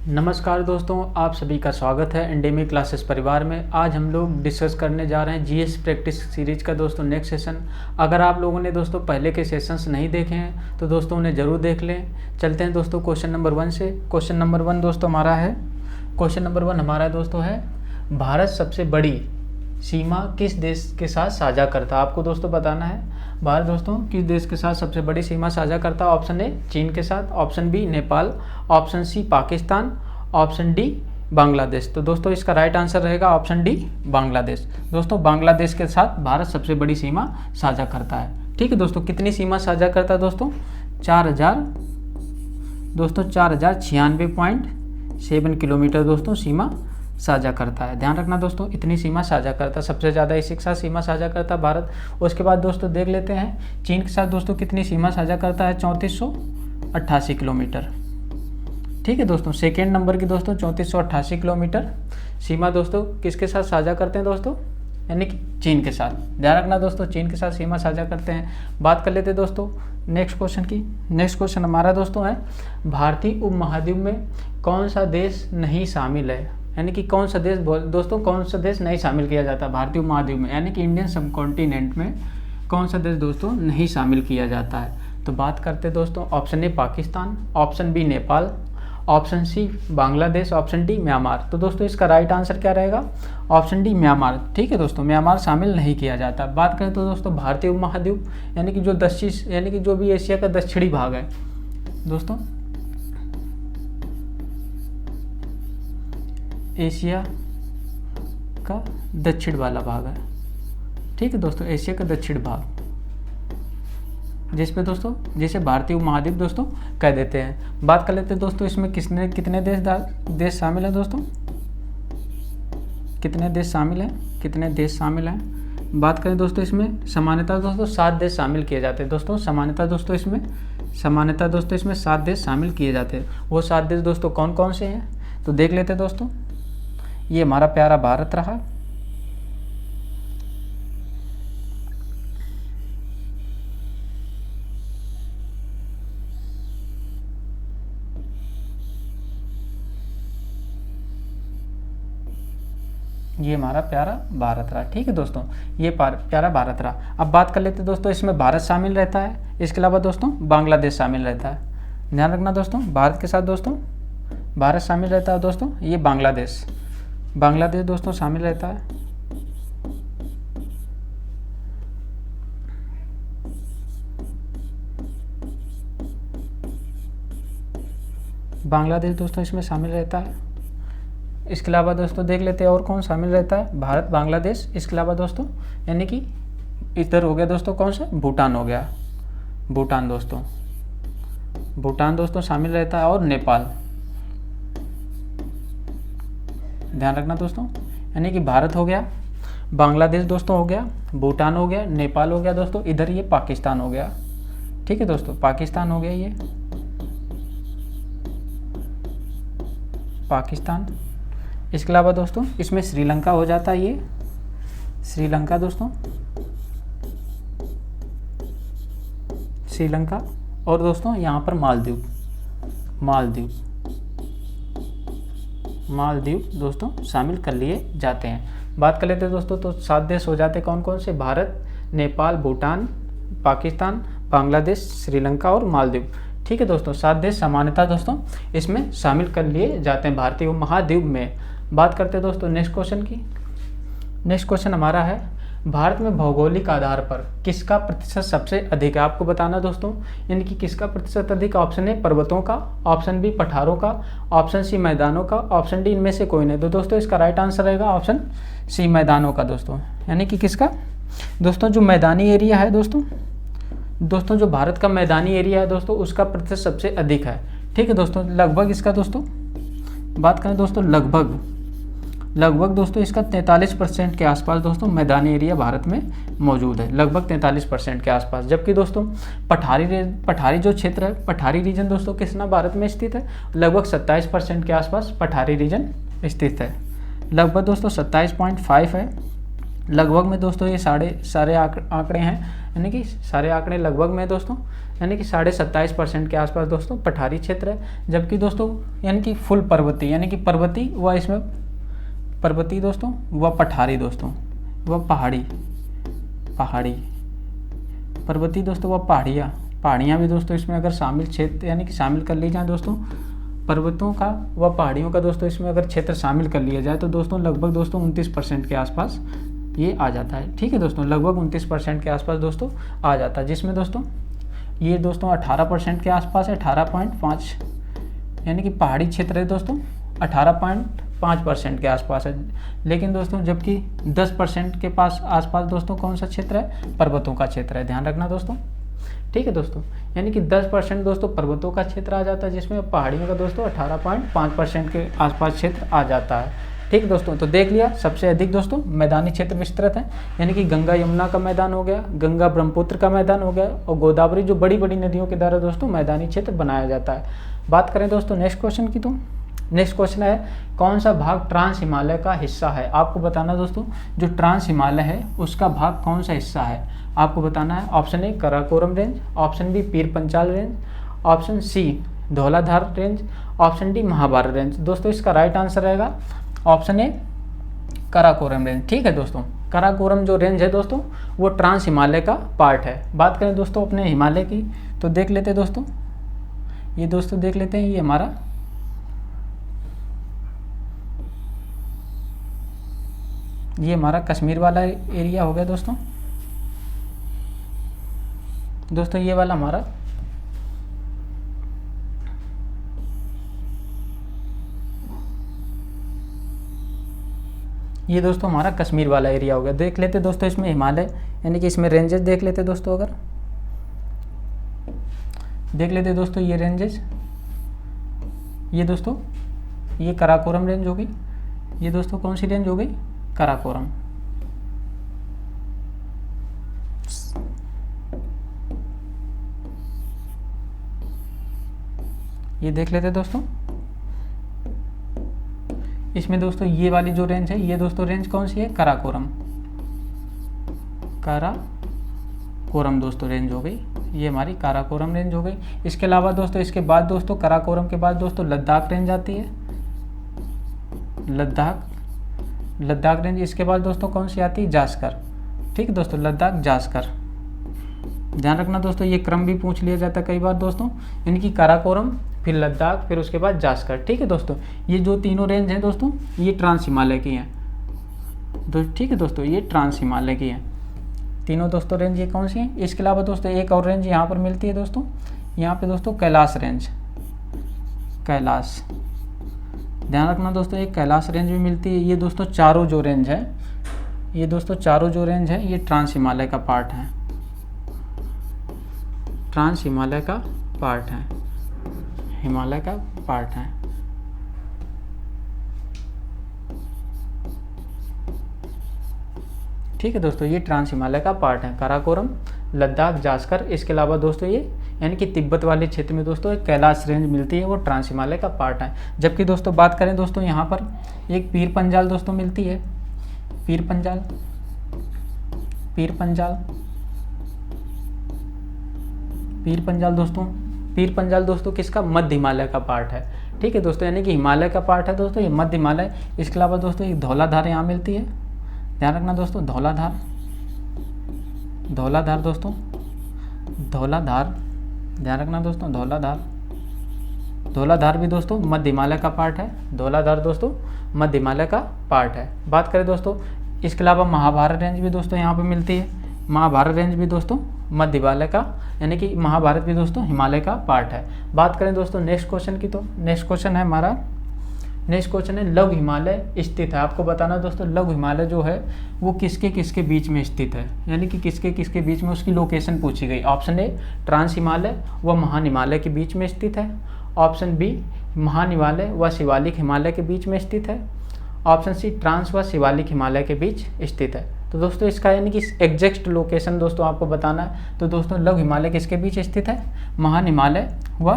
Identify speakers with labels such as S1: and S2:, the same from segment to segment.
S1: नमस्कार दोस्तों, आप सभी का स्वागत है एंडेमिक क्लासेस परिवार में। आज हम लोग डिस्कस करने जा रहे हैं जीएस प्रैक्टिस सीरीज का दोस्तों नेक्स्ट सेशन। अगर आप लोगों ने दोस्तों पहले के सेशंस नहीं देखे हैं तो दोस्तों उन्हें ज़रूर देख लें। चलते हैं दोस्तों क्वेश्चन नंबर 1 से। क्वेश्चन नंबर 1 दोस्तों हमारा है दोस्तों है भारत सबसे बड़ी सीमा किस देश के साथ साझा करता है। आपको दोस्तों बताना है भारत दोस्तों किस देश के साथ सबसे बड़ी सीमा साझा करता है। ऑप्शन ए चीन के साथ, option B Nepal, option C Pakistan, option D Bangladesh. तो दोस्तों इसका राइट आंसर रहेगा ऑप्शन डी बांग्लादेश। दोस्तों बांग्लादेश के साथ भारत सबसे बड़ी सीमा साझा करता है। ठीक है दोस्तों, कितनी सीमा साझा करता है दोस्तों? 4096.7 किलोमीटर दोस्तों सीमा साझा करता है। ध्यान रखना दोस्तों, इतनी सीमा साझा करता है। सबसे ज़्यादा इसी के साथ सीमा साझा करता है भारत। उसके बाद दोस्तों देख लेते हैं चीन के साथ दोस्तों कितनी सीमा साझा करता है। 3488 किलोमीटर। ठीक है दोस्तों, सेकेंड नंबर की दोस्तों 3488 किलोमीटर सीमा दोस्तों किसके साथ साझा करते हैं दोस्तों? यानी कि चीन के साथ। ध्यान रखना दोस्तों, चीन के साथ सीमा साझा करते हैं। बात कर लेते हैं दोस्तों नेक्स्ट क्वेश्चन की। नेक्स्ट क्वेश्चन हमारा दोस्तों है भारतीय उपमहाद्वीप में कौन सा देश नहीं शामिल है। यानी कि कौन सा देश नहीं शामिल किया जाता भारतीय उपमहाद्वीप में, यानी कि इंडियन सब कॉन्टिनेंट में कौन सा देश दोस्तों नहीं शामिल किया जाता है। तो बात करते हैं दोस्तों option A Pakistan, option B Nepal, option C Bangladesh, option D Myanmar. तो दोस्तों इसका राइट आंसर क्या रहेगा? Option D Myanmar. ठीक है दोस्तों, म्यांमार शामिल नहीं किया जाता। बात करें तो दोस्तों भारतीय उपमहाद्वीप यानी कि जो भी एशिया का दक्षिणी भाग है दोस्तों, एशिया का दक्षिण वाला भाग है। ठीक है दोस्तों, एशिया का दक्षिण भाग जिसमें दोस्तों जिसे भारतीय उपमहाद्वीप दोस्तों कह देते हैं। बात कर लेते हैं दोस्तों इसमें कितने देश शामिल हैं दोस्तों? कितने देश शामिल हैं? बात करें दोस्तों इसमें सामान्यतः दोस्तों 7 देश शामिल किए जाते हैं दोस्तों। सामान्यतः दोस्तों इसमें 7 देश शामिल किए जाते हैं। वो 7 देश दोस्तों कौन कौन से हैं तो देख लेते हैं दोस्तों। ये हमारा प्यारा भारत रहा, ये हमारा प्यारा भारत रहा। ठीक है दोस्तों, ये प्यारा भारत रहा। अब बात कर लेते हैं दोस्तों इसमें भारत शामिल रहता है, इसके अलावा दोस्तों बांग्लादेश शामिल रहता है। ध्यान रखना दोस्तों, भारत के साथ दोस्तों भारत शामिल रहता है दोस्तों। ये बांग्लादेश दोस्तों शामिल रहता है। बांग्लादेश दोस्तों इसमें शामिल रहता है। इसके अलावा दोस्तों देख लेते हैं और कौन शामिल रहता है। भारत, बांग्लादेश, इसके अलावा दोस्तों यानी कि इधर हो गया दोस्तों कौन सा? भूटान हो गया। भूटान दोस्तों शामिल रहता है और नेपाल। ध्यान रखना दोस्तों, यानी कि भारत हो गया, बांग्लादेश दोस्तों हो गया, भूटान हो गया, नेपाल हो गया दोस्तों। इधर ये पाकिस्तान हो गया। ठीक है दोस्तों, पाकिस्तान हो गया ये पाकिस्तान। इसके अलावा दोस्तों इसमें श्रीलंका हो जाता है। ये श्रीलंका दोस्तों, श्रीलंका और दोस्तों यहाँ पर मालदीव दोस्तों शामिल कर लिए जाते हैं। बात कर लेते हैं दोस्तों तो 7 देश हो जाते हैं। कौन कौन से? भारत, नेपाल, भूटान, पाकिस्तान, बांग्लादेश, श्रीलंका और मालदीव। ठीक है दोस्तों, 7 देश सामान्यतः दोस्तों इसमें शामिल कर लिए जाते हैं भारतीय उपमहाद्वीप में। बात करते हैं दोस्तों नेक्स्ट क्वेश्चन की। नेक्स्ट क्वेश्चन हमारा है भारत में भौगोलिक आधार पर किसका प्रतिशत सबसे अधिक है। आपको बताना दोस्तों, यानी कि किसका प्रतिशत अधिक। ऑप्शन ए पर्वतों का, ऑप्शन बी पठारों का, ऑप्शन सी मैदानों का, ऑप्शन डी इनमें से कोई नहीं। तो दोस्तों इसका राइट आंसर रहेगा ऑप्शन सी मैदानों का दोस्तों। यानी कि किसका दोस्तों? जो मैदानी एरिया है दोस्तों जो भारत का मैदानी एरिया है दोस्तों उसका प्रतिशत सबसे अधिक है। ठीक है दोस्तों, लगभग इसका दोस्तों बात करें दोस्तों लगभग दोस्तों इसका 43% के आसपास दोस्तों मैदानी एरिया भारत में मौजूद है। लगभग 43% के आसपास। जबकि दोस्तों पठारी जो क्षेत्र है, पठारी रीजन दोस्तों कितना भारत में स्थित है? लगभग 27% के आसपास पठारी रीजन स्थित है। लगभग दोस्तों 27.5 है। लगभग में दोस्तों ये सारे आंकड़े हैं, यानी कि सारे आंकड़े लगभग में दोस्तों, यानी कि 27.5% के आसपास दोस्तों पठारी क्षेत्र है। जबकि दोस्तों यानी कि फुल पर्वतीय, यानी कि पर्वतीय व इसमें पर्वतीय दोस्तों व पठारी दोस्तों व पहाड़ी पर्वतीय दोस्तों व पहाड़ियाँ भी दोस्तों इसमें अगर शामिल क्षेत्र यानी कि शामिल कर ली जाए दोस्तों, पर्वतों का व पहाड़ियों का दोस्तों इसमें अगर क्षेत्र शामिल कर लिया जाए तो दोस्तों लगभग दोस्तों 29% के आसपास ये आ जाता है। ठीक है दोस्तों, लगभग 29% के आसपास दोस्तों आ जाता है, जिसमें दोस्तों ये दोस्तों 18% के आसपास है, 18.5, यानी कि पहाड़ी क्षेत्र है दोस्तों 18.5% के आसपास है। लेकिन दोस्तों जबकि 10% के आसपास दोस्तों कौन सा क्षेत्र है, पर्वतों का क्षेत्र है, ध्यान रखना दोस्तों। ठीक है दोस्तों, यानी कि 10% दोस्तों पर्वतों का क्षेत्र आ जाता है, जिसमें पहाड़ियों का दोस्तों 18.5% के आसपास क्षेत्र आ जाता है। ठीक है दोस्तों, तो देख लिया सबसे अधिक दोस्तों मैदानी क्षेत्र विस्तृत है, यानी कि गंगा यमुना का मैदान हो गया, गंगा ब्रह्मपुत्र का मैदान हो गया और गोदावरी, जो बड़ी बड़ी नदियों के द्वारा दोस्तों मैदानी क्षेत्र बनाया जाता है। बात करें दोस्तों नेक्स्ट क्वेश्चन की, तो नेक्स्ट क्वेश्चन है कौन सा भाग ट्रांस हिमालय का हिस्सा है। आपको बताना दोस्तों जो ट्रांस हिमालय है उसका भाग कौन सा हिस्सा है, आपको बताना है। Option A Karakoram range, option B Pir Panchal range, option C Dhauladhar range, option D Mahabharat range. दोस्तों इसका राइट आंसर रहेगा ऑप्शन ए कराकोरम रेंज। ठीक है दोस्तों, कराकोरम जो रेंज है दोस्तों वो ट्रांस हिमालय का पार्ट है। बात करें दोस्तों अपने हिमालय की, तो देख लेते हैं दोस्तों, ये दोस्तों देख लेते हैं, ये हमारा कश्मीर वाला एरिया हो गया दोस्तों। ये वाला हमारा ये दोस्तों हमारा कश्मीर वाला एरिया हो गया। देख लेते दोस्तों इसमें हिमालय, यानी कि इसमें रेंजेस देख लेते दोस्तों, अगर देख लेते दोस्तों ये रेंजेस, ये दोस्तों ये कराकोरम रेंज हो गई, ये दोस्तों कौन सी रेंज हो गई, कराकोरम। ये देख लेते दोस्तों, इसमें दोस्तों ये वाली जो रेंज है ये दोस्तों रेंज कौन सी है, कराकोरम दोस्तों रेंज हो गई, ये हमारी काराकोरम रेंज हो गई। इसके अलावा दोस्तों इसके बाद दोस्तों कराकोरम के बाद दोस्तों लद्दाख रेंज आती है, लद्दाख रेंज। इसके बाद दोस्तों कौन सी आती है, जास्कर। ठीक है दोस्तों, लद्दाख जास्कर, ध्यान रखना दोस्तों, ये क्रम भी पूछ लिया जाता है कई बार दोस्तों, इनकी काराकोरम फिर लद्दाख फिर उसके बाद जास्कर। ठीक है दोस्तों, ये जो तीनों रेंज हैं दोस्तों ये ट्रांस हिमालय की हैं। ठीक है दोस्तों, ये ट्रांस हिमालय की हैं तीनों दोस्तों रेंज, ये कौन सी हैं। इसके अलावा दोस्तों एक और रेंज यहाँ पर मिलती है दोस्तों, यहाँ पे दोस्तों कैलाश रेंज, कैलाश, ध्यान रखना दोस्तों, एक कैलाश रेंज भी मिलती है। ये दोस्तों चारों जो रेंज है, ये दोस्तों चारों जो रेंज है ये ट्रांस हिमालय का पार्ट है, ट्रांस हिमालय का पार्ट है, हिमालय का पार्ट है। ठीक है दोस्तों, ये ट्रांस हिमालय का पार्ट है, काराकोरम, लद्दाख, जास्कर। इसके अलावा दोस्तों ये यानी कि तिब्बत वाले क्षेत्र में दोस्तों एक कैलाश रेंज मिलती है, वो ट्रांस हिमालय का पार्ट है। जबकि दोस्तों बात करें दोस्तों यहाँ पर एक पीर पंजाल दोस्तों मिलती है, पीर पंजाल, पीर पंजाल, पीर पंजाल दोस्तों, पीर पंजाल दोस्तों किसका, मध्य हिमालय का पार्ट है। ठीक है दोस्तों, यानी कि हिमालय का पार्ट है दोस्तों ये मध्य हिमालय। इसके अलावा दोस्तों एक धौलाधार यहाँ मिलती है, ध्यान रखना दोस्तों, धौलाधार, धौलाधार दोस्तों, धौलाधार, ध्यान रखना दोस्तों, धौलाधार, धौलाधार भी दोस्तों मध्य हिमालय का पार्ट है, धौलाधार दोस्तों मध्य हिमालय का पार्ट है। बात करें दोस्तों इसके अलावा महाभारत रेंज भी दोस्तों यहाँ पे मिलती है, महाभारत रेंज भी दोस्तों मध्य हिमालय का, यानी कि महाभारत भी दोस्तों हिमालय का पार्ट है। बात करें दोस्तों नेक्स्ट क्वेश्चन की, तो नेक्स्ट क्वेश्चन है हमारा, नेक्स्ट क्वेश्चन है लघु हिमालय स्थित है। आपको बताना दोस्तों लघु हिमालय जो है वो किसके किसके बीच में स्थित है, यानी कि किसके किसके बीच में उसकी लोकेशन पूछी गई। ऑप्शन ए ट्रांस हिमालय व महान हिमालय के बीच में स्थित है, ऑप्शन बी महान हिमालय व शिवालिक हिमालय के बीच में स्थित है, ऑप्शन सी ट्रांस व शिवालिक हिमालय के बीच स्थित है। तो दोस्तों इसका यानी कि एग्जैक्ट लोकेशन दोस्तों आपको बताना है। तो दोस्तों लघु हिमालय किसके बीच स्थित है, महान हिमालय व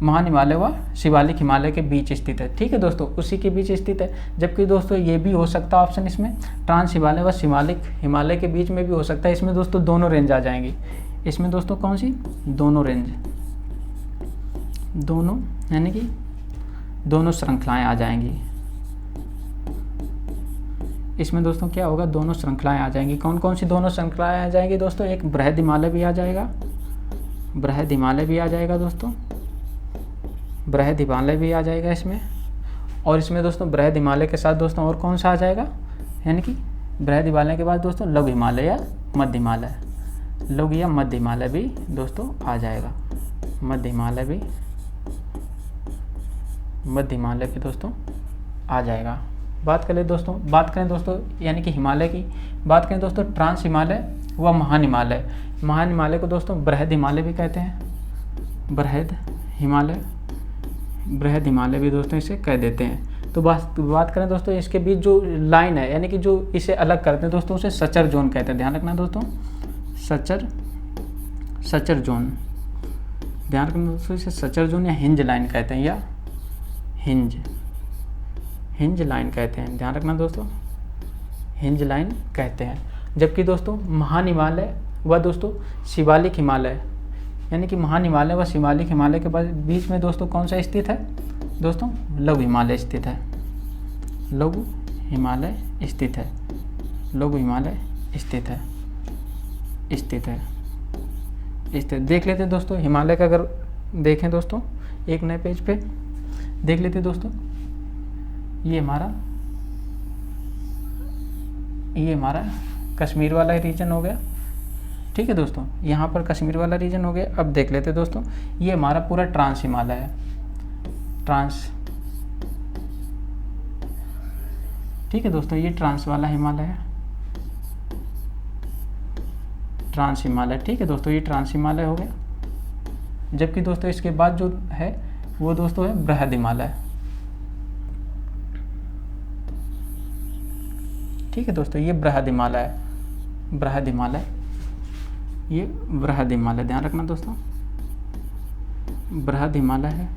S1: महान हिमालय व शिवालिक हिमालय के बीच स्थित है। ठीक है दोस्तों, उसी के बीच स्थित है। जबकि दोस्तों ये भी हो सकता है ऑप्शन इसमें ट्रांस हिमालय व शिवालिक हिमालय के बीच में भी हो सकता है। इसमें दोस्तों दोनों रेंज आ जाएंगी। इसमें दोस्तों कौन सी, दोनों रेंज, दोनों यानी कि दोनों श्रृंखलाएं आ जाएंगी। इसमें दोस्तों क्या होगा, दोनों श्रृंखलाएं आ जाएंगी। कौन कौन सी दोनों श्रृंखलाएं आ जाएंगी दोस्तों, एक बृहद हिमालय भी आ जाएगा, बृहद हिमालय भी आ जाएगा दोस्तों, बृहद हिमालय भी आ जाएगा इसमें। और इसमें दोस्तों बृहद हिमालय के साथ दोस्तों और कौन सा आ जाएगा, यानी कि बृहद हिमालय के बाद दोस्तों लघु हिमालय या मध्य हिमालय, लघु या मध्य हिमालय भी दोस्तों आ जाएगा, मध्य हिमालय भी, मध्य हिमालय भी दोस्तों आ जाएगा। बात करें दोस्तों यानी कि हिमालय की बात करें दोस्तों, ट्रांस हिमालय व महान हिमालय। महान हिमालय को दोस्तों बृहद हिमालय भी कहते हैं, बृहद हिमालय, बृहद हिमालय भी दोस्तों इसे कह देते हैं। तो बात करें दोस्तों इसके बीच जो लाइन है, यानी कि जो इसे अलग करते हैं दोस्तों, उसे सचर जोन कहते हैं। ध्यान रखना दोस्तों, सचर जोन, ध्यान रखना दोस्तों, इसे सचर जोन या हिंज लाइन कहते हैं, या हिंज लाइन कहते हैं। ध्यान रखना दोस्तों, हिंज लाइन कहते हैं। जबकि दोस्तों महान हिमालय व दोस्तों शिवालिक हिमालय, यानी कि महान हिमालय व शिवालिक हिमालय के बीच में दोस्तों कौन सा स्थित है दोस्तों, लघु हिमालय स्थित है, लघु हिमालय स्थित है, लघु हिमालय स्थित है, देख लेते हैं दोस्तों हिमालय का। अगर देखें दोस्तों एक नए पेज पे देख लेते हैं दोस्तों, ये हमारा कश्मीर वाला रीजन हो गया। ठीक है दोस्तों, यहाँ पर कश्मीर वाला रीजन हो गया। अब देख लेते हैं दोस्तों, ये हमारा पूरा ट्रांस हिमालय है, ठीक है दोस्तों, ये ट्रांस वाला हिमालय है, ट्रांस हिमालय। ठीक है दोस्तों, ये ट्रांस हिमालय हो गया। जबकि दोस्तों इसके बाद जो है वो दोस्तों है बृहद हिमालय। ठीक है दोस्तों, ये बृहद हिमालय है, बृहद हिमालय, ये बृहद हिमालय, ध्यान रखना दोस्तों, बृहद हिमालय है।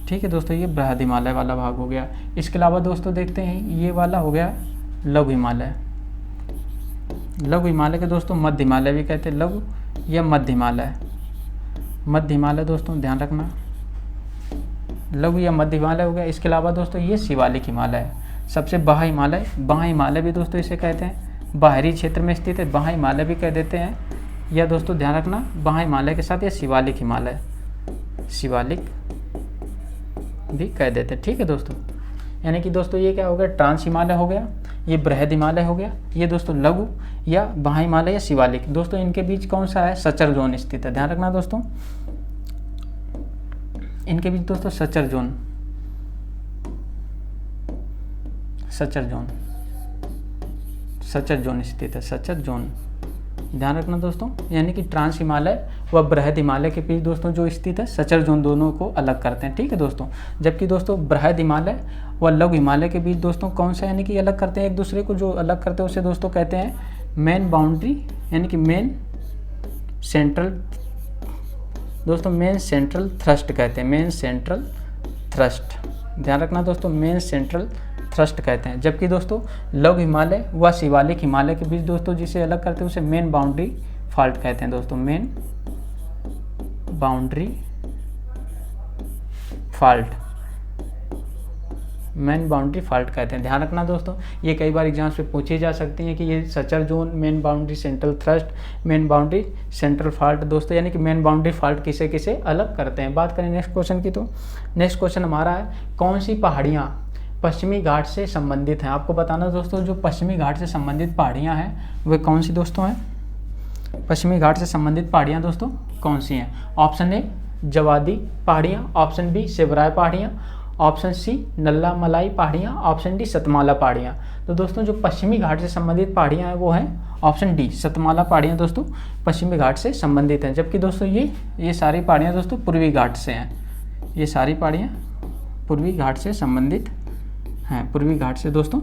S1: ठीक है दोस्तों, ये बृहद हिमालय वाला भाग हो गया। इसके अलावा दोस्तों देखते हैं ये वाला हो गया लघु हिमालय। लघु हिमालय के दोस्तों मध्य हिमालय भी कहते हैं, लघु या मध्य हिमालय, मध्य हिमालय दोस्तों ध्यान रखना, लघु या मध्य हिमालय हो गया। इसके अलावा दोस्तों ये शिवालिक हिमालय है, सबसे बाह्य हिमालय, बाह्य हिमालय भी दोस्तों इसे कहते हैं, बाहरी क्षेत्र में स्थित है, बाह्य हिमालय भी कह देते हैं। या दोस्तों ध्यान रखना, बाह्य हिमालय के साथ ये शिवालिक हिमालय, शिवालिक भी कह देते हैं। ठीक है दोस्तों, यानी कि दोस्तों ये क्या हो गया, ट्रांस हिमालय हो गया, ये बृहद हिमालय हो गया, ये दोस्तों लघु या बाह्य हिमालय या शिवालिक। दोस्तों इनके बीच कौन सा है, सचर जोन स्थित है। ध्यान रखना दोस्तों, इनके बीच दोस्तों सचर जोन, सचर जोन स्थित है, सचर जोन, ध्यान रखना दोस्तों। यानी कि ट्रांस हिमालय व बृहद हिमालय के बीच दोस्तों जो स्थित है सचर जोन, दोनों को अलग करते हैं। ठीक है दोस्तों, जबकि दोस्तों बृहद हिमालय व लघु हिमालय के बीच दोस्तों कौन सा यानी कि अलग करते हैं एक दूसरे को, जो अलग करते हैं उसे दोस्तों कहते हैं मेन बाउंड्री, यानी कि मेन सेंट्रल दोस्तों, मेन सेंट्रल थ्रस्ट कहते हैं, मेन सेंट्रल थ्रस्ट, ध्यान रखना दोस्तों, मेन सेंट्रल थ्रस्ट कहते हैं। जबकि दोस्तों लघु हिमालय व शिवालिक हिमालय के बीच दोस्तों जिसे अलग करते हैं उसे मेन बाउंड्री फॉल्ट कहते हैं दोस्तों, main boundary fault, main boundary fault कहते हैं। ध्यान रखना दोस्तों, ये कई बार एग्जाम्स पे पूछी जा सकती हैं कि ये suture zone, main boundary central thrust, main boundary central fault दोस्तों, यानी कि मेन बाउंड्री फॉल्ट किसे किसे अलग करते हैं। बात करें नेक्स्ट क्वेश्चन की, तो नेक्स्ट क्वेश्चन हमारा है कौन सी पहाड़ियाँ पश्चिमी घाट से संबंधित हैं। आपको बताना दोस्तों जो पश्चिमी घाट से संबंधित पहाड़ियाँ हैं वे कौन सी दोस्तों हैं, पश्चिमी घाट से संबंधित पहाड़ियाँ दोस्तों कौन सी हैं। ऑप्शन ए जवादी पहाड़ियाँ, ऑप्शन बी शिवराय पहाड़ियाँ, ऑप्शन सी नल्ला मलाई पहाड़ियाँ, ऑप्शन डी सतमाला पहाड़ियाँ। तो दोस्तों जो पश्चिमी घाट से संबंधित पहाड़ियाँ हैं वो हैं ऑप्शन डी सतमाला पहाड़ियाँ दोस्तों पश्चिमी घाट से संबंधित हैं। जबकि दोस्तों ये सारी पहाड़ियाँ दोस्तों पूर्वी घाट से हैं, ये सारी पहाड़ियाँ पूर्वी घाट से संबंधित हैं, पूर्वी घाट से दोस्तों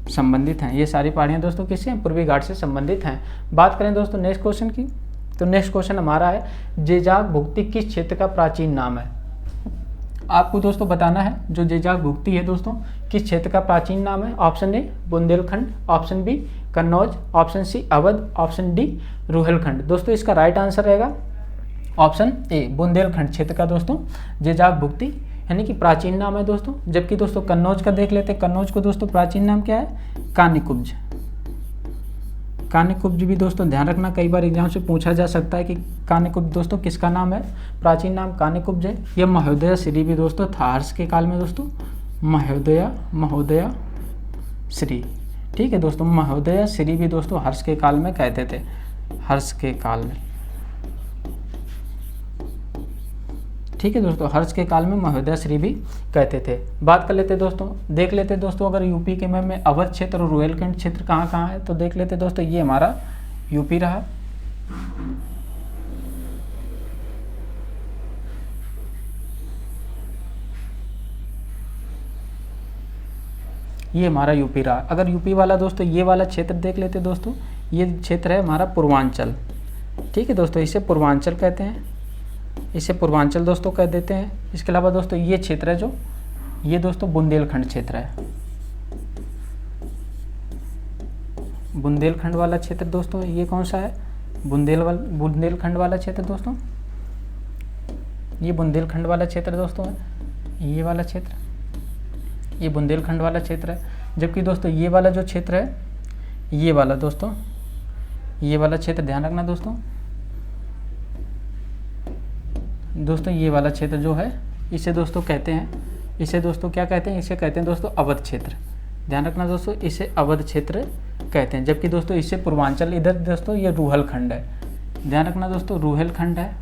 S1: संबंधित हैं। ये सारी पहाड़ियाँ दोस्तों किससे हैं? पूर्वी घाट से संबंधित हैं। बात करें दोस्तों नेक्स्ट क्वेश्चन की, तो नेक्स्ट क्वेश्चन हमारा है जेजाग भुक्ति किस क्षेत्र का प्राचीन नाम है? आपको दोस्तों बताना है जो जेजाग भुक्ति है दोस्तों किस क्षेत्र का प्राचीन नाम है। Option A Bundelkhand, option B Kannauj, option C Awadh, option D Rohilkhand. दोस्तों इसका राइट आंसर रहेगा ऑप्शन ए बुंदेलखंड क्षेत्र का दोस्तों जेजाग भुक्ति यानी कि प्राचीन नाम है दोस्तों। जबकि दोस्तों कन्नौज का देख लेते हैं, कन्नौज को दोस्तों प्राचीन नाम क्या है? कानिकुब्ज। कानिकुब्ज भी दोस्तों ध्यान रखना, कई बार एग्जाम से पूछा जा सकता है कि कानिकुब्ज दोस्तों किसका नाम है? प्राचीन नाम कानिकुब्ज है। यह महोदय श्री भी दोस्तों था हर्ष के काल में दोस्तों, महोदय श्री। ठीक है दोस्तों, महोदय श्री भी दोस्तों हर्ष के काल में कहते थे, हर्ष के काल में। ठीक है दोस्तों, हर्ष के काल में महोदय श्री भी कहते थे। बात कर लेते दोस्तों, देख लेते दोस्तों अगर यूपी के में अवध क्षेत्र और रुहेलखंड क्षेत्र कहाँ कहाँ है, तो देख लेते दोस्तों ये हमारा यूपी रहा। ये हमारा यूपी रहा। अगर यूपी वाला दोस्तों ये वाला क्षेत्र देख लेते दोस्तों, ये क्षेत्र है हमारा पूर्वांचल। ठीक है दोस्तों, इसे पूर्वांचल कहते हैं, इसे पूर्वांचल दोस्तों कह देते हैं। इसके अलावा दोस्तों ये क्षेत्र है जो ये दोस्तों बुंदेलखंड क्षेत्र है। बुंदेलखंड वाला क्षेत्र दोस्तों ये कौन सा है? बुंदेलखंड वाला क्षेत्र दोस्तों, ये बुंदेलखंड वाला क्षेत्र दोस्तों है। ये वाला क्षेत्र ये बुंदेलखंड वाला क्षेत्र है। जबकि दोस्तों ये वाला जो क्षेत्र है, ये वाला दोस्तों, ये वाला क्षेत्र ध्यान रखना दोस्तों, ये वाला क्षेत्र जो है इसे दोस्तों कहते हैं, इसे दोस्तों क्या कहते हैं? इसे कहते हैं दोस्तों अवध क्षेत्र। ध्यान रखना दोस्तों, इसे अवध क्षेत्र कहते हैं। जबकि दोस्तों इससे पूर्वांचल इधर दोस्तों ये रुहेलखंड है। ध्यान रखना दोस्तों, रुहेलखंड है।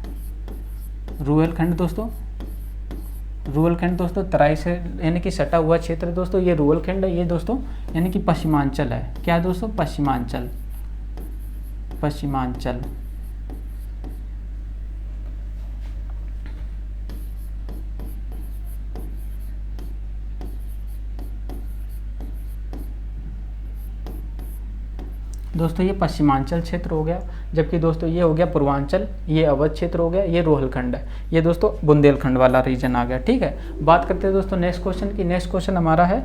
S1: रुहेलखंड दोस्तों तराई से यानी कि सटा हुआ क्षेत्र दोस्तों, ये रुहेलखंड है। ये दोस्तों यानी कि पश्चिमांचल है। क्या है दोस्तों? पश्चिमांचल। दोस्तों ये पश्चिमांचल क्षेत्र हो गया। जबकि दोस्तों ये हो गया पूर्वांचल, ये अवध क्षेत्र हो गया, ये रुहेलखंड है। ये दोस्तों बुंदेलखंड वाला रीजन आ गया। ठीक है, बात करते हैं दोस्तों नेक्स्ट क्वेश्चन की। नेक्स्ट क्वेश्चन हमारा है,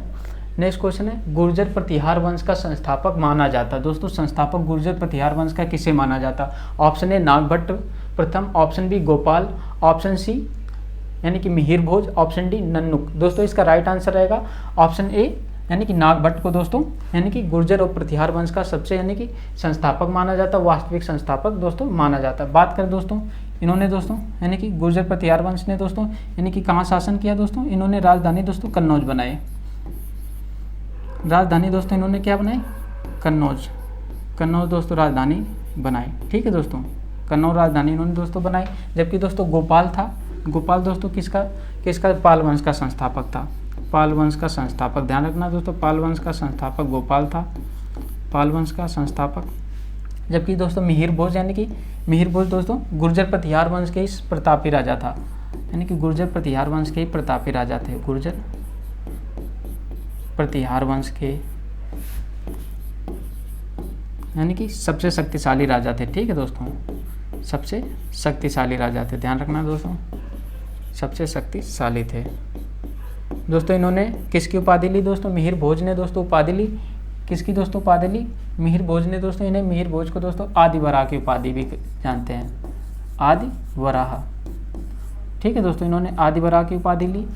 S1: नेक्स्ट क्वेश्चन है गुर्जर प्रतिहार वंश का संस्थापक माना जाता। दोस्तों संस्थापक गुर्जर प्रतिहार वंश का किसे माना जाता? ऑप्शन ए नागभट्ट प्रथम, option B Gopal, option C यानी कि मिहिर भोज, ऑप्शन डी नन्नुक। दोस्तों इसका राइट आंसर रहेगा ऑप्शन ए यानी कि नागभट्ट को दोस्तों यानी कि गुर्जर और प्रतिहार वंश का सबसे यानी कि संस्थापक माना जाता, वास्तविक संस्थापक दोस्तों माना जाता। बात करें दोस्तों, इन्होंने दोस्तों यानी कि गुर्जर प्रतिहार वंश ने दोस्तों यानी कि कहाँ शासन किया दोस्तों? इन्होंने राजधानी दोस्तों कन्नौज बनाई। राजधानी दोस्तों इन्होंने क्या बनाई? कन्नौज दोस्तों राजधानी बनाई। ठीक है दोस्तों, कन्नौज राजधानी इन्होंने दोस्तों बनाई। जबकि दोस्तों गोपाल था, गोपाल दोस्तों किसका पाल वंश का संस्थापक था, पाल वंश का संस्थापक। ध्यान रखना दोस्तों, पाल वंश का संस्थापक गोपाल था, पाल वंश का संस्थापक। जबकि दोस्तों मिहिर भोज यानी कि मिहिर भोज दोस्तों गुर्जर प्रतिहार वंश के ही प्रतापी राजा था, यानी कि गुर्जर प्रतिहार वंश के ही प्रतापी राजा थे, गुर्जर प्रतिहार वंश के यानी कि सबसे शक्तिशाली राजा थे। ठीक है दोस्तों, सबसे शक्तिशाली राजा थे। ध्यान रखना दोस्तों, सबसे शक्तिशाली थे। दोस्तों इन्होंने किसकी उपाधि ली दोस्तों? मिहिर भोज ने दोस्तों उपाधि ली। किसकी दोस्तों उपाधि ली? मिहिर भोज ने दोस्तों। इन्हें मिहिर भोज को दोस्तों आदि वराह की उपाधि भी जानते हैं, आदि वराह। ठीक है दोस्तों, इन्होंने आदि वराह की उपाधि ली।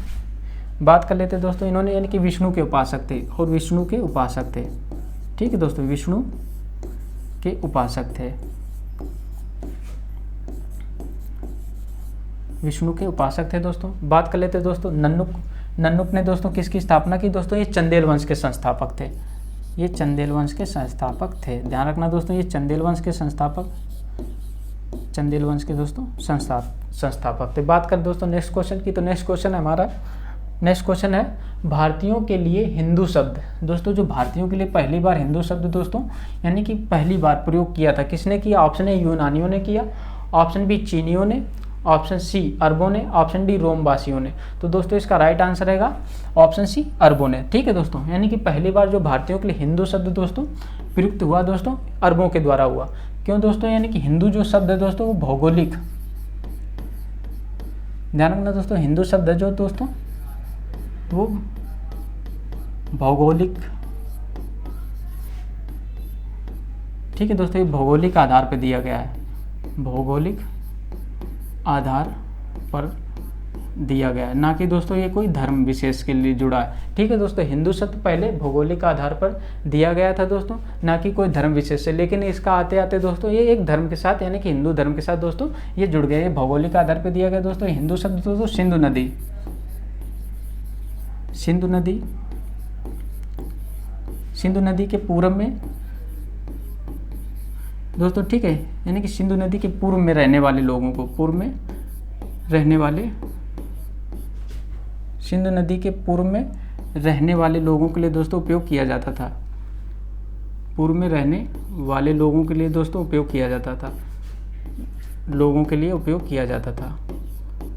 S1: बात कर लेते दोस्तों, इन्होंने यानी कि विष्णु के उपासक थे और विष्णु के उपासक थे। ठीक है दोस्तों, विष्णु के उपासक थे, विष्णु के उपासक थे दोस्तों। बात कर लेते दोस्तों नन्नुक ने दोस्तों किसकी स्थापना की दोस्तों? ये चंदेल वंश के संस्थापक थे, ये चंदेल वंश के संस्थापक थे। ध्यान रखना दोस्तों, ये चंदेल वंश के संस्थापक, चंदेल वंश के दोस्तों संस्थापक थे। बात कर दोस्तों नेक्स्ट क्वेश्चन की, तो नेक्स्ट क्वेश्चन है हमारा, नेक्स्ट क्वेश्चन है भारतीयों के लिए हिंदू शब्द। दोस्तों जो भारतीयों के लिए पहली बार हिंदू शब्द दोस्तों यानी कि पहली बार प्रयोग किया था, किसने किया? ऑप्शन ए यूनानियों ने किया, ऑप्शन बी चीनियों ने, ऑप्शन सी अरबों ने, ऑप्शन डी रोमवासियों ने। तो दोस्तों इसका राइट आंसर रहेगा ऑप्शन सी अरबों ने। ठीक है दोस्तों, यानी कि पहली बार जो भारतीयों के लिए हिंदू शब्द दोस्तों प्रयुक्त हुआ दोस्तों अरबों के द्वारा हुआ। क्यों दोस्तों, यानी कि हिंदू जो शब्द है दोस्तों वो भौगोलिक, ध्यान रखना दोस्तों, हिंदू शब्द है जो दोस्तों वो भौगोलिक, ठीक है दोस्तों, ये भौगोलिक आधार पर दिया गया है, भौगोलिक आधार पर दिया गया है, ना कि दोस्तों ये कोई धर्म विशेष के लिए जुड़ा है। ठीक है दोस्तों, हिंदू शब्द पहले भौगोलिक आधार पर दिया गया था दोस्तों, ना कि कोई धर्म विशेष से, लेकिन इसका आते आते दोस्तों ये एक धर्म के साथ यानी कि हिंदू धर्म के साथ दोस्तों ये जुड़ गया। ये भौगोलिक आधार पर दिया गया दोस्तों। हिंदू शब्द दोस्तों सिंधु नदी, सिंधु नदी, सिंधु नदी के पूर्व में दोस्तों, ठीक है, यानी कि सिंधु नदी के पूर्व में रहने वाले लोगों को, पूर्व में रहने वाले, सिंधु नदी के पूर्व में रहने वाले लोगों के लिए दोस्तों उपयोग किया जाता था, पूर्व में रहने वाले लोगों के लिए दोस्तों उपयोग किया जाता था, लोगों के लिए उपयोग किया जाता था,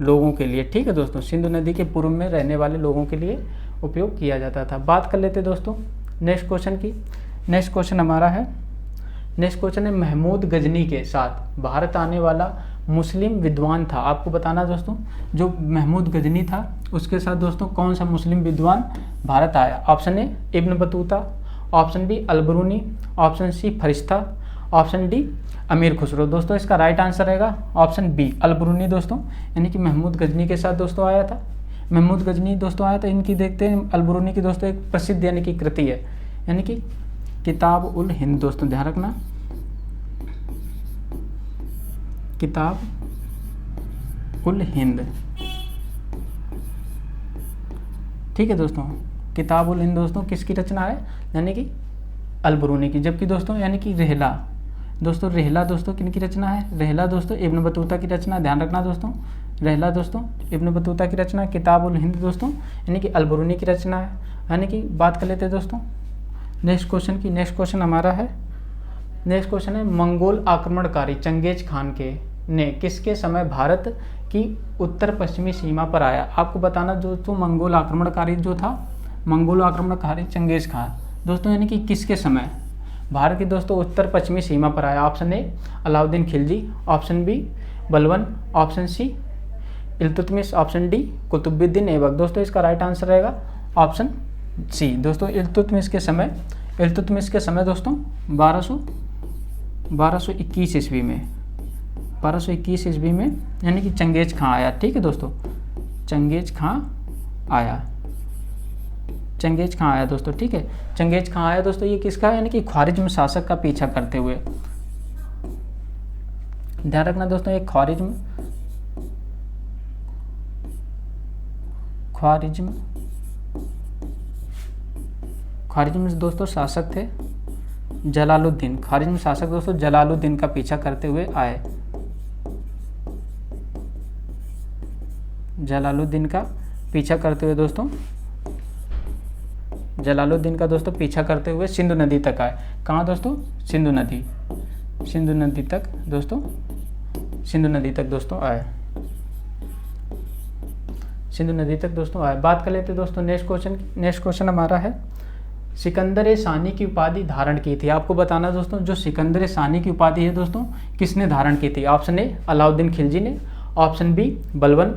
S1: लोगों के लिए। ठीक है दोस्तों, सिंधु नदी के पूर्व में रहने वाले लोगों के लिए उपयोग किया जाता था। बात कर लेते दोस्तों नेक्स्ट क्वेश्चन की। नेक्स्ट क्वेश्चन हमारा है, नेक्स्ट क्वेश्चन है महमूद गजनी के साथ भारत आने वाला मुस्लिम विद्वान था। आपको बताना दोस्तों जो महमूद गजनी था उसके साथ दोस्तों कौन सा मुस्लिम विद्वान भारत आया। Option A Ibn Battuta, option B Alberuni, option C Firishta, option D Amir Khusrau. दोस्तों इसका राइट आंसर रहेगा ऑप्शन बी अलबरूनी दोस्तों, यानी कि महमूद गजनी के साथ दोस्तों आया था। महमूद गजनी दोस्तों आया था। इनकी देखते हैं अलबरूनी की दोस्तों एक प्रसिद्ध यानी कि कृति है, यानी कि किताब उल हिंद। दोस्तों ध्यान रखना, किताब उल हिंद। ठीक है दोस्तों, किताब उल हिंद दोस्तों किसकी रचना है, यानी कि अलबरूनी की। जबकि दोस्तों यानी कि रेहला, दोस्तों रेहला दोस्तों किन की रचना है, रेहला दोस्तों इब्न बतूता की रचना। ध्यान रखना दोस्तों, रेहला दोस्तों इब्न बतूता की रचना, किताब उल हिंद दोस्तों यानी कि अलबरूनी की रचना है। यानी कि बात कर लेते हैं दोस्तों नेक्स्ट क्वेश्चन की। नेक्स्ट क्वेश्चन हमारा है, नेक्स्ट क्वेश्चन है मंगोल आक्रमणकारी चंगेज खान के ने किसके समय भारत की उत्तर पश्चिमी सीमा पर आया। आपको बताना दोस्तों मंगोल आक्रमणकारी जो था, मंगोल आक्रमणकारी चंगेज खान दोस्तों यानी कि किसके समय भारत की दोस्तों उत्तर पश्चिमी सीमा पर आया। Option A Alauddin Khilji, option B Balban, option C Iltutmish, option D Qutbuddin Aibak. दोस्तों इसका राइट आंसर रहेगा ऑप्शन सी दोस्तों इल्तुतमिश के समय। इल्तुतमिश के समय दोस्तों 1221 ईस्वी में, 1221 ईस्वी में यानी कि चंगेज खां आया। ठीक है दोस्तों, चंगेज खां आया, चंगेज खां आया दोस्तों। ठीक है, चंगेज खां आया दोस्तों। ये किसका है, यानी कि ख्वारिज्म शासक का पीछा करते हुए। ध्यान रखना दोस्तों, एक ख्वारिज्म दोस्तों शासक थे जलालुद्दीन। ख्वारिज्म शासक दोस्तों जलालुद्दीन का पीछा करते हुए आए, जलालुद्दीन का पीछा करते हुए दोस्तों, जलालुद्दीन का दोस्तों पीछा करते हुए सिंधु नदी तक आए। कहाँ दोस्तों, सिंधु नदी, सिंधु नदी तक दोस्तों, सिंधु नदी तक दोस्तों आए, सिंधु नदी तक दोस्तों आए। बात कर लेते दोस्तों नेक्स्ट क्वेश्चन। नेक्स्ट क्वेश्चन हमारा है सिकंदर सानी की उपाधि धारण की थी। आपको बताना दोस्तों जो सिकंदर सानी की उपाधि है दोस्तों किसने धारण की थी। ऑप्शन ए अलाउद्दीन खिलजी ने, option B Balban,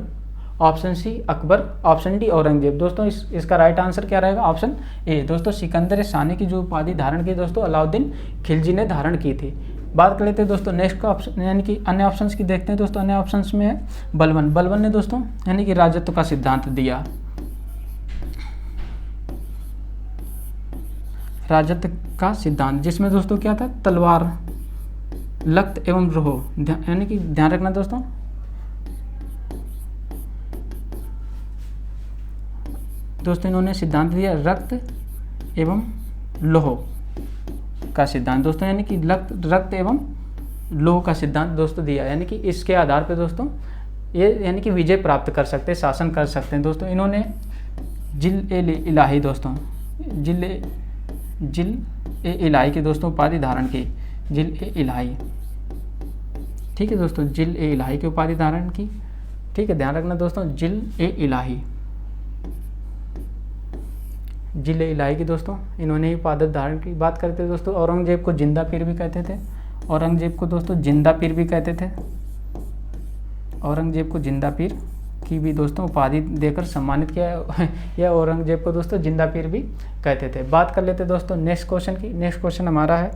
S1: option C Akbar, option D Aurangzeb. दोस्तों इसका राइट आंसर क्या रहेगा, ऑप्शन ए दोस्तों सिकंदर सानी की जो उपाधि धारण की दोस्तों अलाउद्दीन खिलजी ने धारण की थी। बात कर लेते हैं दोस्तों नेक्स्ट का ऑप्शन यानी कि अन्य ऑप्शंस की देखते हैं दोस्तों। अन्य ऑप्शंस में है बलवन। बलवन ने दोस्तों यानी कि राजत्व का सिद्धांत दिया, राजत्व का सिद्धांत, जिसमें दोस्तों क्या था, तलवार, लख्त एवं रोह, यानी कि ध्यान रखना दोस्तों, दोस्तों इन्होंने सिद्धांत दिया रक्त एवं लोह का सिद्धांत दोस्तों, यानी कि रक्त एवं लोह का सिद्धांत दोस्तों दिया। यानी कि इसके आधार पे दोस्तों ये यानी कि विजय प्राप्त कर सकते हैं, शासन कर सकते हैं दोस्तों। इन्होंने जिल-ए-इलाही दोस्तों, जिल-ए-इलाही की दोस्तों उपाधि धारण की, जिल-ए-इलाही ठीक है दोस्तों, जिल ए इलाही की उपाधि धारण की। ठीक है, ध्यान रखना दोस्तों, जिल ए इलाही, जिल ए इलाही की दोस्तों इन्होंने ही उपाधि धारण की। बात करते हैं दोस्तों, औरंगजेब को जिंदा पीर भी कहते थे। औरंगजेब को दोस्तों जिंदा पीर भी कहते थे। औरंगजेब को जिंदा पीर की भी दोस्तों उपाधि देकर सम्मानित किया, या औरंगजेब को दोस्तों जिंदा पीर भी कहते थे। बात कर लेते हैं दोस्तों नेक्स्ट क्वेश्चन की। नेक्स्ट क्वेश्चन हमारा है,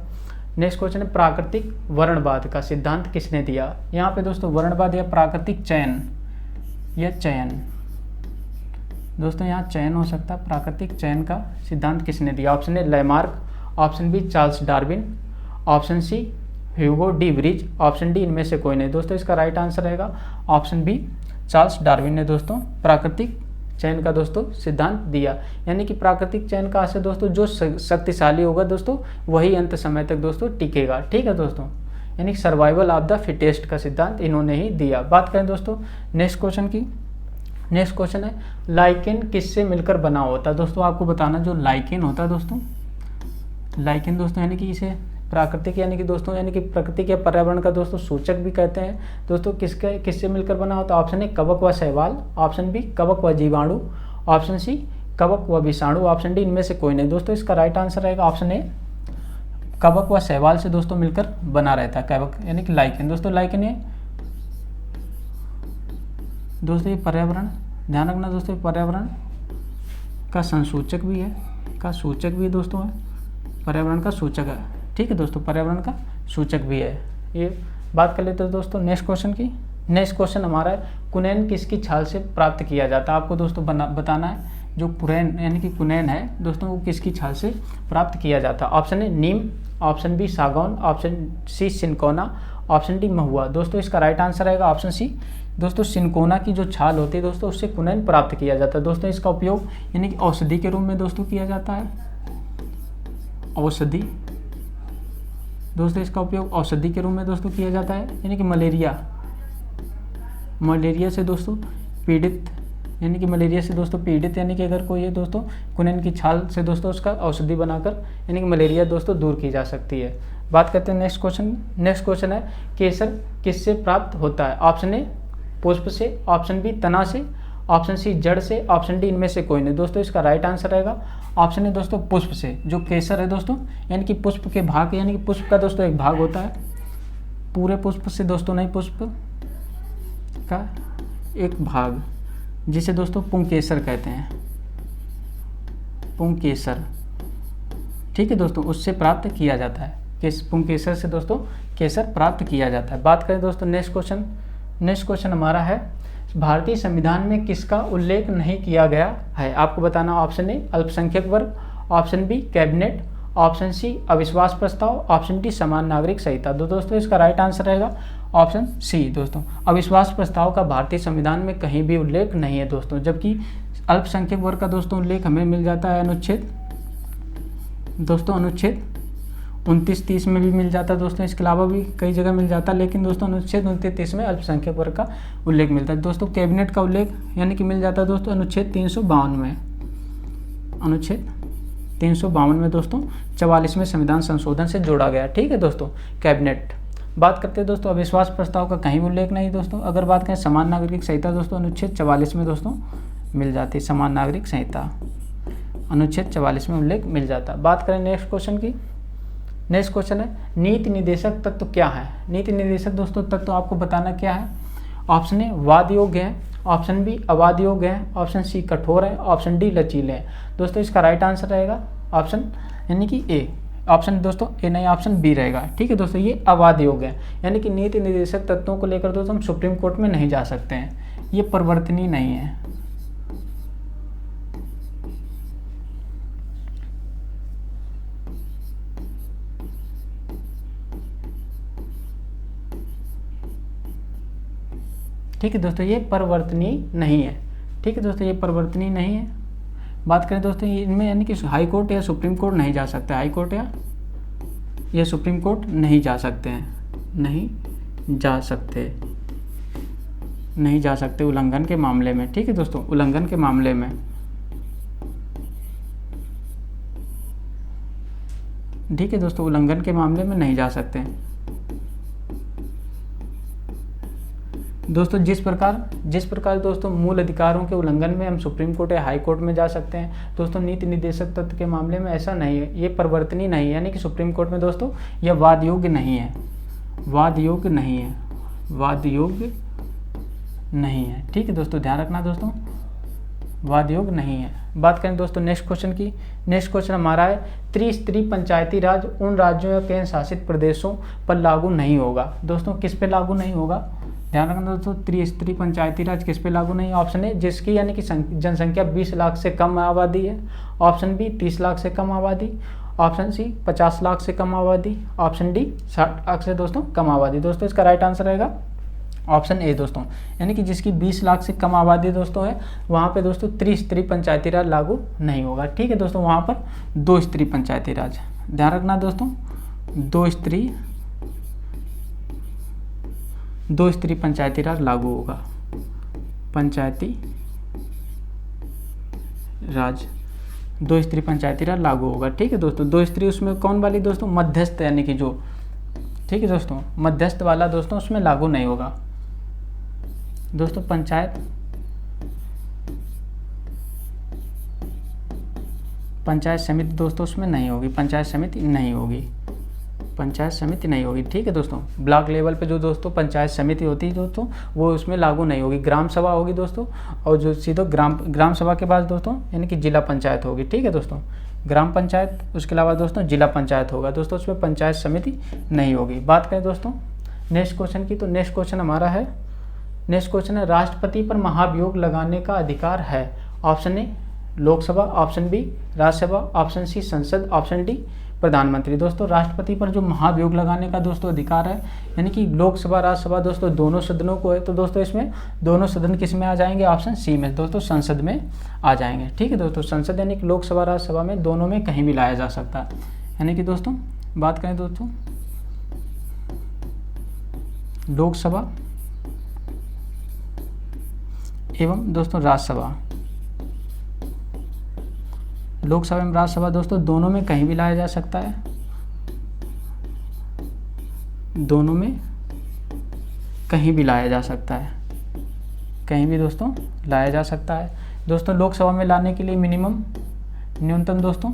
S1: नेक्स्ट क्वेश्चन है प्राकृतिक वर्णवाद का सिद्धांत किसने दिया। यहाँ पे दोस्तों वर्णवाद या प्राकृतिक चयन या चयन, दोस्तों यहाँ चयन हो सकता है, प्राकृतिक चयन का सिद्धांत किसने दिया। Option A Lamarck, option B Charles Darwin, option C Hugo de Vries, option D इनमें से कोई नहीं। दोस्तों इसका राइट आंसर रहेगा ऑप्शन बी, चार्ल्स डार्विन ने दोस्तों प्राकृतिक चयन का दोस्तों सिद्धांत दिया। यानी कि प्राकृतिक चयन का से दोस्तों जो शक्तिशाली होगा दोस्तों वही अंत समय तक दोस्तों टिकेगा। ठीक है दोस्तों, यानी सर्वाइवल ऑफ द फिटेस्ट का सिद्धांत इन्होंने ही दिया। बात करें दोस्तों नेक्स्ट क्वेश्चन की। नेक्स्ट क्वेश्चन है लाइकेन किससे मिलकर बना होता है। दोस्तों आपको बताना, जो लाइकेन होता है दोस्तों, लाइकेन दोस्तों यानी कि इसे प्राकृतिक यानी कि दोस्तों यानी कि प्रकृति के पर्यावरण का दोस्तों सूचक भी कहते हैं। दोस्तों किससे मिलकर बना होता है। ऑप्शन ए कवक व शैवाल, ऑप्शन बी कवक व जीवाणु, ऑप्शन सी कवक व विषाणु, ऑप्शन डी इनमें से कोई नहीं। दोस्तों इसका राइट आंसर रहेगा ऑप्शन ए, कवक व शैवाल से दोस्तों मिलकर बना रहता है कवक यानी कि लाइकेन। दोस्तों लाइकेन ये दोस्तों ये पर्यावरण, ध्यान रखना दोस्तों, पर्यावरण का संसूचक भी है, का सूचक भी दोस्तों है, पर्यावरण का सूचक है। ठीक है दोस्तों, पर्यावरण का सूचक भी है ये। बात कर लेते हैं दोस्तों नेक्स्ट क्वेश्चन की। नेक्स्ट क्वेश्चन हमारा है कुनैन किसकी छाल से प्राप्त किया जाता है। आपको दोस्तों बताना है जो कुरैन यानी कि कुनैन है दोस्तों वो किसकी छाल से प्राप्त किया जाता है। ऑप्शन ए नीम, ऑप्शन बी सागौन, option C cinchona, option D महुआ। दोस्तों इसका राइट आंसर रहेगा ऑप्शन सी, दोस्तों सिनकोना की जो छाल होती है दोस्तों उससे कुनैन प्राप्त किया जाता है। दोस्तों इसका उपयोग यानी कि औषधि के रूप में दोस्तों किया जाता है, औषधि। दोस्तों इसका उपयोग औषधि के रूप में दोस्तों किया जाता है, यानी कि मलेरिया से दोस्तों पीड़ित, यानी कि मलेरिया से दोस्तों पीड़ित यानी कि अगर कोई है दोस्तों कुनैन की छाल से दोस्तों उसका औषधि बनाकर यानी कि मलेरिया दोस्तों दूर की जा सकती है। बात करते हैं नेक्स्ट क्वेश्चन। नेक्स्ट क्वेश्चन है केसर किससे प्राप्त होता है। ऑप्शन ए पुष्प से, ऑप्शन बी तना से, ऑप्शन सी जड़ से, ऑप्शन डी इनमें से कोई नहीं। दोस्तों इसका राइट आंसर रहेगा ऑप्शन ए दोस्तों पुष्प से। जो केसर है दोस्तों यानी कि पुष्प के भाग यानी कि पुष्प का दोस्तों एक भाग होता है, पूरे पुष्प से दोस्तों नहीं, पुष्प का एक भाग जिसे दोस्तों पुंकेसर कहते हैं, पुंकेसर। ठीक है दोस्तों, उससे प्राप्त किया जाता है, पुंकेसर से दोस्तों केसर प्राप्त किया जाता है। बात करें दोस्तों नेक्स्ट क्वेश्चन। नेक्स्ट क्वेश्चन हमारा है भारतीय संविधान में किसका उल्लेख नहीं किया गया है। आपको बताना ऑप्शन ए अल्पसंख्यक वर्ग, option B cabinet, option C अविश्वास प्रस्ताव, ऑप्शन डी समान नागरिक संहिता। दोस्तों इसका राइट आंसर रहेगा ऑप्शन सी दोस्तों, अविश्वास प्रस्ताव का भारतीय संविधान में कहीं भी उल्लेख नहीं है दोस्तों। जबकि अल्पसंख्यक वर्ग का दोस्तों उल्लेख हमें मिल जाता है अनुच्छेद 29-30 में भी मिल जाता है दोस्तों, इसके अलावा भी कई जगह मिल जाता है, लेकिन दोस्तों अनुच्छेद 29-30 में अल्पसंख्यक वर्ग का उल्लेख मिलता है। दोस्तों कैबिनेट का उल्लेख यानी कि मिल जाता है दोस्तों अनुच्छेद 352 में, अनुच्छेद 352 में दोस्तों 44वें संविधान संशोधन से जोड़ा गया। ठीक है दोस्तों कैबिनेट। बात करते हैं दोस्तों अविश्वास प्रस्ताव का कहीं उल्लेख नहीं दोस्तों। अगर बात करें समान नागरिक संहिता दोस्तों अनुच्छेद 44 में दोस्तों मिल जाती है, समान नागरिक संहिता अनुच्छेद 44 में उल्लेख मिल जाता है। बात करें नेक्स्ट क्वेश्चन की। नेक्स्ट क्वेश्चन है नीति निर्देशक तत्व क्या है। नीति निर्देशक दोस्तों तत्व आपको बताना क्या है। ऑप्शन ए वाद योग्य है, ऑप्शन बी अवाद योग्य है, ऑप्शन सी कठोर है, ऑप्शन डी लचीले हैं। दोस्तों इसका राइट आंसर रहेगा ऑप्शन यानी कि ए, ऑप्शन दोस्तों ए नहीं ऑप्शन बी रहेगा। ठीक है दोस्तों, ये अवाद योग्य है, यानी कि नीति निर्देशक तत्वों को लेकर दोस्तों हम सुप्रीम कोर्ट में नहीं जा सकते हैं, ये परिवर्तनीय नहीं है। ठीक है दोस्तों, ये परिवर्तनीय नहीं है। ठीक है दोस्तों, ये परिवर्तनीय नहीं है। बात करें दोस्तों इनमें यानी कि हाई कोर्ट या सुप्रीम कोर्ट नहीं जा सकते, हाई कोर्ट या सुप्रीम कोर्ट नहीं जा सकते हैं, नहीं जा सकते उल्लंघन के मामले में। ठीक है दोस्तों, उल्लंघन के मामले में। ठीक है दोस्तों, उल्लंघन के मामले में नहीं जा सकते। दोस्तों जिस प्रकार दोस्तों मूल अधिकारों के उल्लंघन में हम सुप्रीम कोर्ट या हाई कोर्ट में जा सकते हैं, दोस्तों नीति निर्देशक तत्व के मामले में ऐसा नहीं है, ये परिवर्तनीय नहीं है, यानी कि सुप्रीम कोर्ट में दोस्तों यह वाद योग्य नहीं है, वाद योग्य नहीं है, वाद योग्य नहीं है। ठीक है दोस्तों, ध्यान रखना दोस्तों, वाद योग्य नहीं है। बात करें दोस्तों नेक्स्ट क्वेश्चन की। नेक्स्ट क्वेश्चन हमारा है त्रिस्तरीय पंचायती राज उन राज्यों या केंद्र शासित प्रदेशों पर लागू नहीं होगा। दोस्तों किस पे लागू नहीं होगा, ध्यान रखना दोस्तों, त्रिस्तरीय पंचायती राज किस पे लागू नहीं। ऑप्शन ए जिसकी यानी कि जनसंख्या 20 लाख से कम आबादी है, ऑप्शन बी 30 लाख से कम आबादी, ऑप्शन सी 50 लाख से कम आबादी, ऑप्शन डी 60 लाख से दोस्तों कम आबादी। दोस्तों इसका राइट आंसर रहेगा ऑप्शन ए दोस्तों, यानी कि जिसकी 20 लाख से कम आबादी दोस्तों है वहाँ पे दोस्तों त्रिस्तरीय पंचायती राज लागू नहीं होगा। ठीक है दोस्तों, वहाँ पर 2 स्तरीय पंचायती राज, ध्यान रखना दोस्तों, 2 स्तरीय पंचायती राज लागू होगा, पंचायती राज 2 स्तरीय पंचायती राज लागू होगा। ठीक है दोस्तों, 2 स्तरीय उसमें कौन वाली दोस्तों, मध्यस्थ, यानी कि जो, ठीक है दोस्तों, मध्यस्थ वाला दोस्तों उसमें लागू नहीं होगा। दोस्तों पंचायत समिति दोस्तों उसमें नहीं होगी, पंचायत समिति नहीं होगी, पंचायत समिति नहीं होगी। ठीक है दोस्तों, ब्लॉक लेवल पे जो दोस्तों पंचायत समिति होती है दोस्तों वो उसमें लागू नहीं होगी, ग्राम सभा होगी दोस्तों, और जो सीधे ग्राम सभा के बाद दोस्तों यानी कि जिला पंचायत होगी। ठीक है दोस्तों, ग्राम पंचायत, उसके अलावा दोस्तों जिला पंचायत होगा दोस्तों, उसमें पंचायत समिति नहीं होगी। बात करें दोस्तों नेक्स्ट क्वेश्चन की, तो नेक्स्ट क्वेश्चन हमारा है, नेक्स्ट क्वेश्चन है राष्ट्रपति पर महाभियोग लगाने का अधिकार है। Option A Lok Sabha, option B Rajya Sabha, option C संसद, ऑप्शन डी प्रधानमंत्री। दोस्तों राष्ट्रपति पर जो महाभियोग लगाने का दोस्तों अधिकार है, यानी कि लोकसभा राज्यसभा दोस्तों दोनों सदनों को है, तो दोस्तों इसमें दोनों सदन किस में आ जाएंगे, ऑप्शन सी में दोस्तों, संसद में आ जाएंगे। ठीक है दोस्तों, संसद यानी कि लोकसभा राज्यसभा में दोनों में कहीं भी लाया जा सकता है। यानी कि दोस्तों बात करें दोस्तों लोकसभा एवं दोस्तों राज्यसभा, लोकसभा एवं राज्यसभा दोस्तों दोनों में कहीं भी लाया जा सकता है, दोनों में कहीं भी लाया जा सकता है, कहीं भी दोस्तों लाया जा सकता है। दोस्तों लोकसभा में लाने के लिए न्यूनतम दोस्तों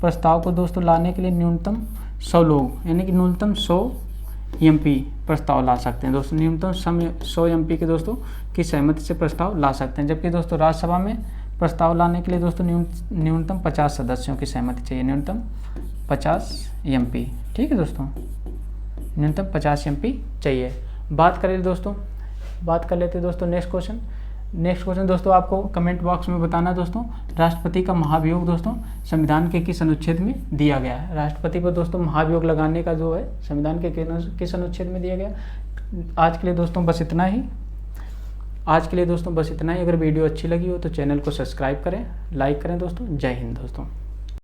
S1: प्रस्ताव को दोस्तों लाने के लिए न्यूनतम 100 लोग, यानी कि न्यूनतम 100 MP प्रस्ताव ला सकते हैं दोस्तों, न्यूनतम 100 MP के दोस्तों की सहमति से प्रस्ताव ला सकते हैं। जबकि दोस्तों राज्यसभा में प्रस्ताव लाने के लिए दोस्तों न्यूनतम 50 सदस्यों की सहमति चाहिए, न्यूनतम 50 MP। ठीक है दोस्तों, न्यूनतम 50 MP चाहिए। बात कर लेते हैं दोस्तों नेक्स्ट क्वेश्चन दोस्तों आपको कमेंट बॉक्स में बताना दोस्तों, राष्ट्रपति का महाभियोग दोस्तों संविधान के किस अनुच्छेद में दिया गया है। राष्ट्रपति पर दोस्तों महाभियोग लगाने का जो है संविधान के किस अनुच्छेद में दिया गया। आज के लिए दोस्तों बस इतना ही, अगर वीडियो अच्छी लगी हो तो चैनल को सब्सक्राइब करें, लाइक करें दोस्तों। जय हिंद दोस्तों।